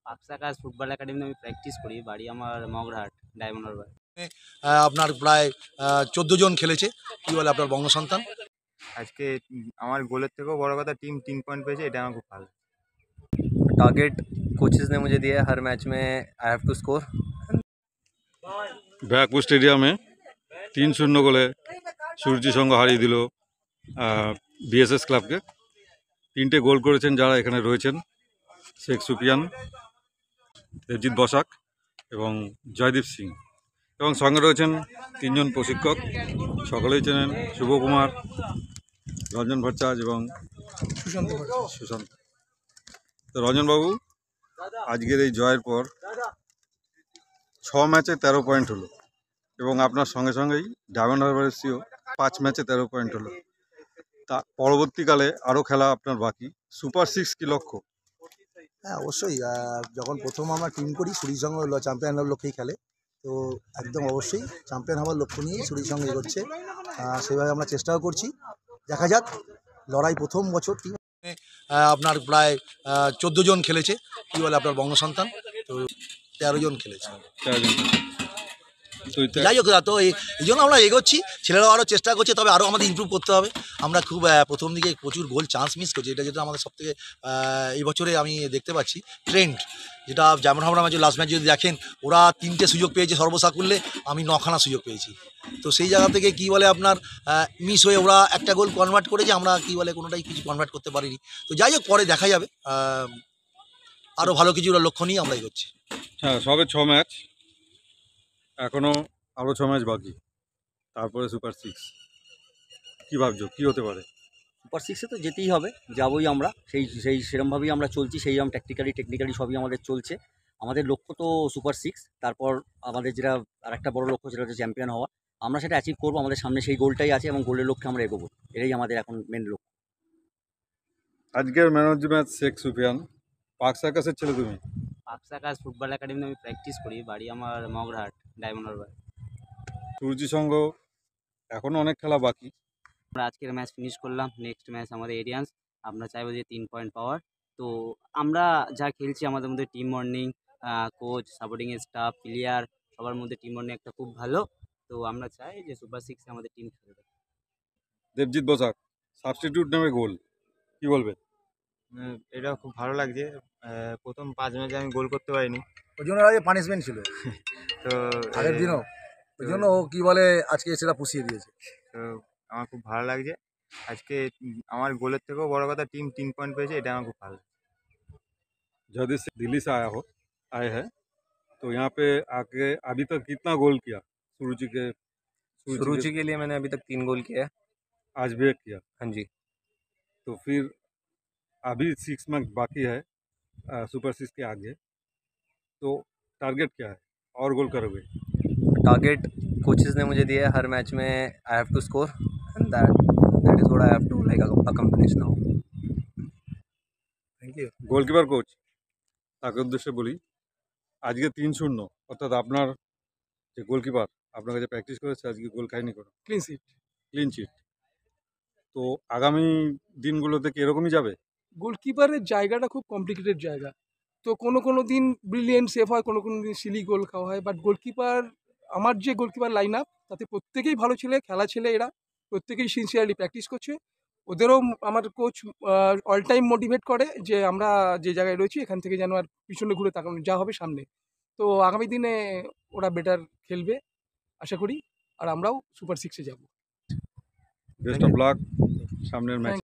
পাকসাকাশ football একাডেমিতে আমি practice করি। বাড়ি আমার মগরাহাট, ডায়মন্ড হারবার। আপনার প্রায় 14 জন খেলেছে। কি বলে আপনার বঙ্গসন্তান? আজকে আমার গোলের থেকেও বড় কথা टीम 3 पॉइंट পেয়েছে, এটা আমার খুব ভালো। टारगेट कोचेस ने मुझे दिया है हर मैच में I have to score. Barrackpore স্টেডিয়ামে 3-0 গোলে সূর্যি সংঘ হারিয়ে দিল বিএসএস ক্লাবকে। 3টে গোল করেছেন যারা এখানে রয়েছেন: শেখ সুফিয়ান, দেবজিৎ বসাক এবং জয়দীপ সিং, এবং সঙ্গে রয়েছেন 3 জন প্রশিক্ষক। সকলেই চেনেন: শুভ কুমার, রঞ্জন ভট্টাচার্য এবং সুশান্ত। তো রঞ্জনবাবু, আজকের এই জয়ের পর 6 ম্যাচে 13 পয়েন্ট হলো, এবং আপনার সঙ্গে সঙ্গেই ডায়মন্ড হারবার এফসিও 5 ম্যাচে 13 পয়েন্ট হলো। তা পরবর্তীকালে আরও খেলা আপনার বাকি। সুপার 6 কি লক্ষ্য? হ্যাঁ, অবশ্যই। যখন প্রথম আমরা টিম করি সুরির সঙ্গে চ্যাম্পিয়ন হওয়ার লক্ষ্যেই খেলে, তো একদম অবশ্যই চ্যাম্পিয়ন হওয়ার লক্ষ্য নিয়েই সুরির সঙ্গে এগোচ্ছে। সেভাবে আমরা চেষ্টাও করছি। দেখা যাক, লড়াই প্রথম বছর টিম। আপনার প্রায় 14 জন খেলেছে। কি বলে আপনার বঙ্গসন্তান? তো 13 জন খেলেছে। 13 জন। তো যাই হোক, তো এই জন্য আমরা এগোচ্ছি। ছেলেরাও আরও চেষ্টা করছে, তবে আরও আমাদের ইমপ্রুভ করতে হবে। আমরা খুব প্রথম দিকে প্রচুর গোল চান্স মিস করছি, যেটা আমাদের সবথেকে এই বছরে আমি দেখতে পাচ্ছি ট্রেন্ড। যেটা যেমন আমরা ম্যাচে লাস্ট ম্যাচ যদি দেখেন, ওরা 3টে সুযোগ পেয়েছে সর্বসাকুল্যে, আমি 9খানা সুযোগ পেয়েছি। তো সেই জায়গা থেকে কি বলে আপনার মিস হয়ে ওরা একটা গোল কনভার্ট করেছে, আমরা কি বলে কোনোটাই কিছু কনভার্ট করতে পারিনি। তো যাই হোক, পরে দেখা যাবে। আরও ভালো কিছু লক্ষ্য নিয়ে আমরা এগোচ্ছি। হ্যাঁ, সবে 6 ম্যাচ, এখনও আরও 6 ম্যাচ বাকি, তারপরে সুপার 6। কী ভাবছো, কী হতে পারে? সুপার সিক্সে তো যেতেই হবে, যাবোই আমরা। সেরমভাবেই আমরা চলছি, সেইরকম টেকনিক্যালি সবই আমাদের চলছে। আমাদের লক্ষ্য তো সুপার সিক্স, তারপর আমাদের যেটা আরেকটা বড় লক্ষ্য, সেটা হচ্ছে চ্যাম্পিয়ন হওয়া। আমরা সেটা অ্যাচিভ করবো, আমাদের সামনে সেই গোলটাই আছে এবং গোলের লক্ষ্যে আমরা এগোবো। এটাই আমাদের এখন মেন লক্ষ্য। আজকের man of the match Sheikh Sufiyan. পাকসাকাশের ছেলে তুমি। পাকসাকাশ ফুটবল একাডেমিতে আমি প্র্যাকটিস করি। বাড়ি আমার মগরাহাট, ডায়মন্ড হারবার। সূর্যি সংঘ এখনও অনেক খেলা বাকি। আমরা আজকের ম্যাচ ফিনিশ করলাম। নেক্সট ম্যাচ আমাদের এরিয়ান্স। আমরা চাইবো যে 3 পয়েন্ট পাওয়ার। তো আমরা যা খেলছি, আমাদের মধ্যে team bonding, coach, supporting staff, player, সবার মধ্যে টিম বন্ডিং একটা খুব ভালো। তো আমরা চাই যে সুপার 6-এ আমাদের টিম খেলবে। দেবজিৎ বসাক সাবস্টিটিউট নেমে গোল, কি বলবে? এটা খুব ভালো লাগছে। প্রথম 5 ম্যাচে আমি গোল করতে পারিনি, ওই জন্য আগে পানিশমেন্ট ছিল তো আগের দিনও। ওই জন্য ও কি বলে আজকে সেটা পুষিয়ে দিয়েছে। তো আমার খুব ভালো লাগছে। আজকে আমার গোলের থেকেও বড় কথা टीम 3 पॉइंट পেয়েছে, এটা আমার খুব ভালো লাগছে। जब से दिल्ली से आए हैं, तो यहाँ पे आके अभी तक कितना गोल किया? सुरुचि के लिए मैंने अभी तक 3 गोल किया है। आज भी एक किया। हाँ जी। तो फिर अभी 6 मैच बाकी है सुपर 6 के आगे, तो टारगेट क्या है और गोल करोगे? टारगेट कोचेस ने मुझे दिया है हर मैच में I have to score, and that is what I have to like accomplish now. Thank you. Goalkeeper coach, তাকে উদ্দেশ্যে বলি, আজকে 3-0, অর্থাৎ আপনার যে গোলকিপার আপনার কাছে প্র্যাকটিস করেছে, আজকে গোল খায়নি কোনো, ক্লিন চিট। তো আগামী দিনগুলোতে কি এরকমই যাবে? গোলকিপারের জায়গাটা খুব কমপ্লিকেটেড জায়গা। তো কোনো দিন ব্রিলিয়েন্ট সেভ হয়, কোনো দিন সিলি গোল খাওয়া হয়। বাট গোলকিপার, আমার যে গোলকিপার লাইন আপ, তাতে প্রত্যেকেই ভালো ছেলে, খেলা ছেলে। এরা প্রত্যেকেই সিনসিয়ারলি প্র্যাকটিস করছে। ওদেরও আমার কোচ অল টাইম মোটিভেট করে যে আমরা যে জায়গায় রয়েছি এখান থেকে যেন আর পিছনে ঘুরে তাকানো, যা হবে সামনে। তো আগামী দিনে ওরা বেটার খেলবে আশা করি, আর আমরাও সুপার 6-এ যাব। বেস্ট অফ লাক সামনের ম্যাচ।